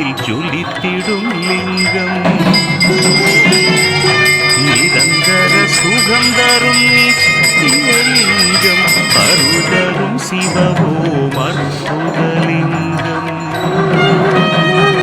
மனதில் ஜொலித்திடும் லிங்கம் நிரந்தர சுகம் தரும் நித்திய லிங்கம் அருள் தரும் சிவவோம் அற்புதலிங்கம்